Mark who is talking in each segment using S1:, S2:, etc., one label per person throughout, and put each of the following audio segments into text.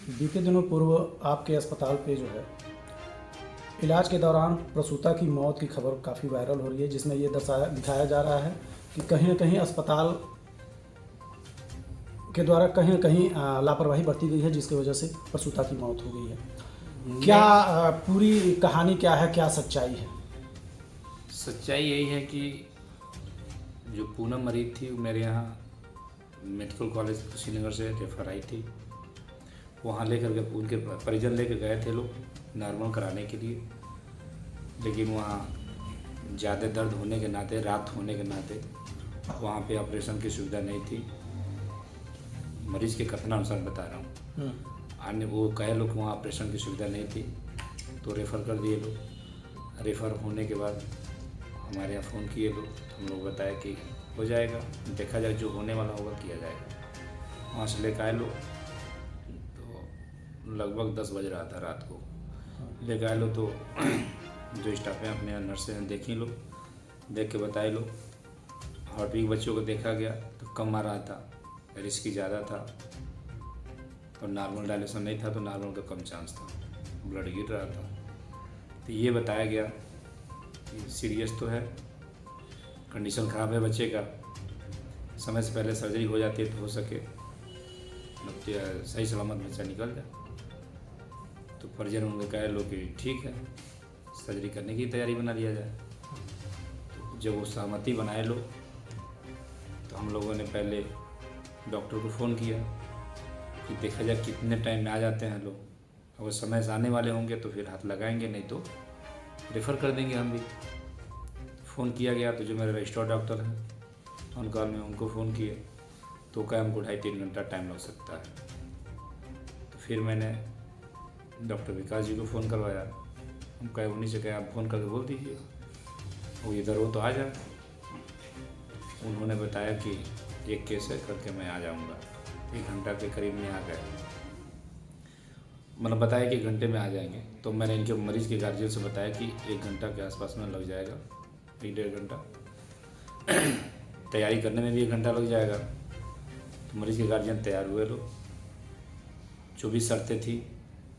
S1: बीते दिनों पूर्व आपके अस्पताल पे जो है इलाज के दौरान प्रसूता की मौत की खबर काफ़ी वायरल हो रही है, जिसमें ये दिखाया जा रहा है कि कहीं न कहीं अस्पताल के द्वारा कहीं न कहीं लापरवाही बरती गई है, जिसकी वजह से प्रसूता की मौत हो गई है। क्या पूरी कहानी क्या है, क्या सच्चाई है?
S2: सच्चाई यही है कि जो पूनम मरीज थी वो मेरे यहाँ मेडिकल कॉलेज कुशीनगर से रेफर आई थी। वहाँ लेकर के उनके परिजन लेकर गए थे लोग नॉर्मल कराने के लिए, लेकिन वहाँ ज़्यादा दर्द होने के नाते, रात होने के नाते वहाँ पे ऑपरेशन की सुविधा नहीं थी। मरीज़ के कथनानुसार बता रहा हूँ। अन्य वो कहे लोग वहाँ ऑपरेशन की सुविधा नहीं थी तो रेफ़र कर दिए लोग। रेफ़र होने के बाद हमारे यहाँ फ़ोन किए लोग, तो हम लोग बताया कि हो जाएगा, देखा जाए जो होने वाला होगा किया जाएगा। वहाँ से लेकर आए लोग, तो लगभग 10 बज रहा था रात को। लेकर आए लोग तो जो स्टाफ हैं अपने नर्सें हैं देखी लोग, देख के बताए लोग। हार्ट बीट बच्चों को देखा गया तो कम आ रहा था, रिस्क ज़्यादा था, और नॉर्मल डायलेशन नहीं था तो नॉर्मल का कम चांस था, ब्लड गिर रहा था। तो ये बताया गया कि सीरियस तो है, कंडीशन ख़राब है बच्चे का, समय से पहले सर्जरी हो जाती है तो हो सके सही सलामत बच्चा निकल जाए। तो परिजन उनको कहे लो कि ठीक है, सर्जरी करने की तैयारी बना लिया जाए। तो जब वो सहमति बनाए लो तो हम लोगों ने पहले डॉक्टर को फ़ोन किया कि देखा जाए कितने टाइम में आ जाते हैं लोग। अगर समय से आने वाले होंगे तो फिर हाथ लगाएंगे, नहीं तो रेफ़र कर देंगे हम भी। फ़ोन किया गया तो जो मेरे रजिस्टर्ड डॉक्टर हैं ऑन कॉल में, उनको फ़ोन किए तो कहा हमको 2.5-3 घंटा टाइम लग सकता है। तो फिर मैंने डॉक्टर विकास जी को फ़ोन करवाया। हम कहे उन्हीं से कहे आप फ़ोन करके बोल दीजिए वो इधर हो तो आ जाए। उन्होंने बताया कि एक केस है करके मैं आ जाऊंगा। 1 घंटा के करीब में आ गए, मतलब बताया कि 1 घंटे में आ जाएंगे। तो मैंने इनके मरीज़ के गार्जियन से बताया कि 1 घंटा के आसपास में लग जाएगा, 1-1.5 घंटा तैयारी करने में भी 1 घंटा लग जाएगा। तो मरीज़ के गार्जियन तैयार हुए लोग, जो भी शर्तें थी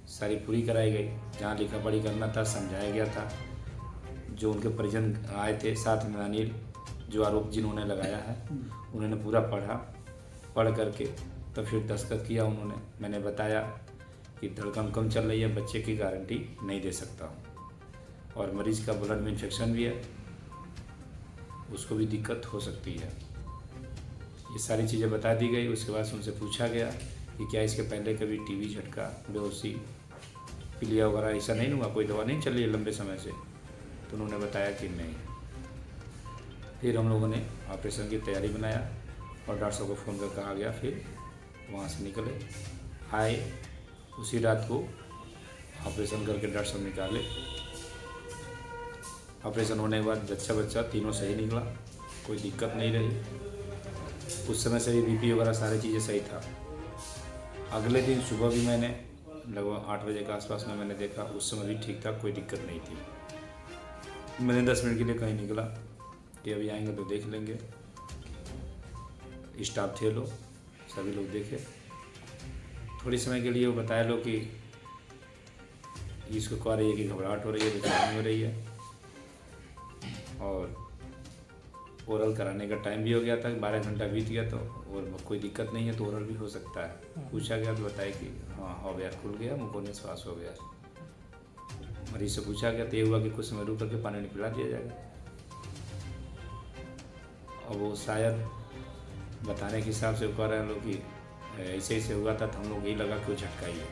S2: सारी पूरी कराई गई। जहाँ लिखा पढ़ी करना था समझाया गया था। जो उनके परिजन आए थे साथ में, अनिल जो आरोप जिन्होंने लगाया है, उन्होंने पूरा पढ़ करके तो फिर दस्तखत किया उन्होंने। मैंने बताया कि धड़कन कम चल रही है, बच्चे की गारंटी नहीं दे सकता हूँ, और मरीज़ का ब्लड में इन्फेक्शन भी है, उसको भी दिक्कत हो सकती है। ये सारी चीज़ें बता दी गई। उसके बाद उनसे पूछा गया कि क्या इसके पहले कभी टीबी, झटका, बेहोशी, पीलिया वगैरह ऐसा नहीं हुआ, कोई दवा नहीं चल रही है लंबे समय से? तो उन्होंने बताया कि नहीं। फिर हम लोगों ने ऑपरेशन की तैयारी बनाया और डॉक्टर साहब को फ़ोन कर कहा गया। फिर वहाँ से निकले, आए, उसी रात को ऑपरेशन करके डॉक्टर साहब निकाले। ऑपरेशन होने के बाद बच्चा तीनों सही निकला, कोई दिक्कत नहीं रही। उस समय से भी बीपी वगैरह सारी चीज़ें सही था। अगले दिन सुबह भी मैंने लगभग 8 बजे के आसपास में मैंने देखा, उस समय भी ठीक था, कोई दिक्कत नहीं थी। मैंने 10 मिनट के लिए कहीं निकला कि अभी आएंगे तो देख लेंगे। स्टाफ थे लोग, सभी लोग देखे। थोड़ी समय के लिए वो बताया लोग कि इसको कह रही है कि घबराहट हो रही है, बेचैनी हो रही है, और ओरल कराने का टाइम भी हो गया था, 12 घंटा बीत गया, तो और कोई दिक्कत नहीं है तो ओरल भी हो सकता है। पूछा गया तो बताया कि हाँ हो गया, खुल गया, मुकोने श्वास हो गया। मरीज से पूछा गया तो ये हुआ कि कुछ समय रुक करके पानी पिला दिया जाएगा। और वो शायद बताने के हिसाब से कह रहे हैं लोग कि ऐसे ऐसे हुआ था, तो हम लोग यही लगा कि वो झटका ही है।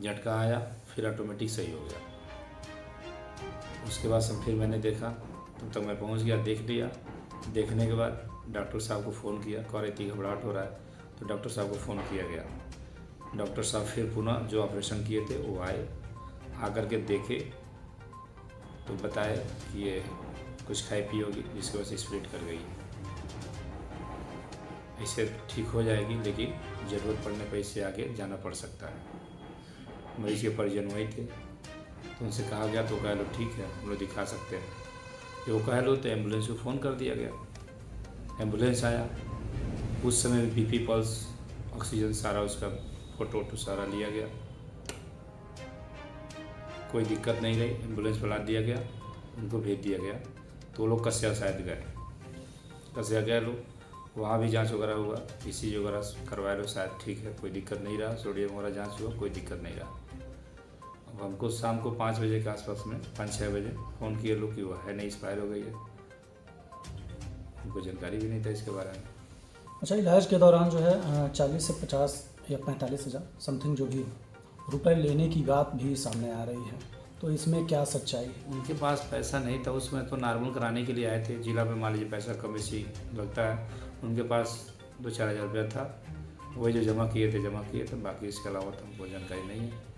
S2: झटका आया फिर ऑटोमेटिक सही हो गया। उसके बाद सब फिर मैंने देखा, तब तक मैं पहुंच गया, देख लिया। देखने के बाद डॉक्टर साहब को फ़ोन किया, कह रही थी घबराहट हो रहा है, तो डॉक्टर साहब को फ़ोन किया गया। डॉक्टर साहब फिर पुनः जो ऑपरेशन किए थे वो आए, आकर के देखे तो बताए कि ये कुछ खाई पी होगी जिसकी वजह से स्प्लिट कर गई। इससे ठीक हो जाएगी, लेकिन ज़रूरत पड़ने पर इससे आगे जाना पड़ सकता है। मरीज के परिजन वही थे, तो उनसे कहा गया तो कह लो ठीक है, हम लोग दिखा सकते हैं। जो कह लो तो एम्बुलेंस को फ़ोन कर दिया गया। एम्बुलेंस आया, उस समय बीपी पल्स ऑक्सीजन सारा उसका फ़ोटो वोटो सारा लिया गया, कोई दिक्कत नहीं रही। एम्बुलेंस बुला दिया गया, उनको भेज दिया गया। तो वो लोग कस्या शायद गए, कस्या गए लोग, वहाँ भी जांच वगैरह हुआ, ECG वगैरह करवाए लो, शायद ठीक है, कोई दिक्कत नहीं रहा। सोडियम वगैरह जांच हुआ, कोई दिक्कत नहीं रहा। अब हमको शाम को 5 बजे के आसपास में 5-6 बजे फ़ोन किए लोग कि वो है नहीं, एक्सपायर हो गई है। हमको जानकारी भी नहीं था इसके बारे में।
S1: अच्छा, इलाज के दौरान जो है 40 से 50 या 45 हज़ार समथिंग जो भी रुपए लेने की बात भी सामने आ रही है, तो इसमें क्या सच्चाई है?
S2: उनके पास पैसा नहीं था, उसमें तो नॉर्मल कराने के लिए आए थे। जिला पे मान लीजिए पैसा कम बेसी लगता है, उनके पास 2-4 हज़ार रुपया था, वही जो जमा किए थे। बाकी इसके अलावा तो हमको जानकारी नहीं है।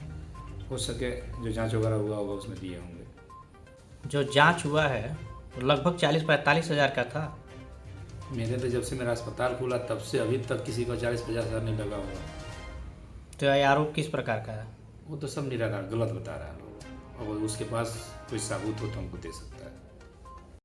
S2: हो सके जो जांच वगैरह हुआ होगा उसमें दिए होंगे।
S3: जो जांच हुआ है वो लगभग 40-45 हज़ार का था।
S2: मेरे तो जब से मेरा अस्पताल खुला तब से अभी तक किसी को 40-50 हज़ार नहीं लगा होगा।
S3: तो यह आरोप किस प्रकार का है?
S2: वो तो सब निराधार गलत बता रहा है लोग। और उसके पास कोई सबूत हो तो हमको दे सकता है।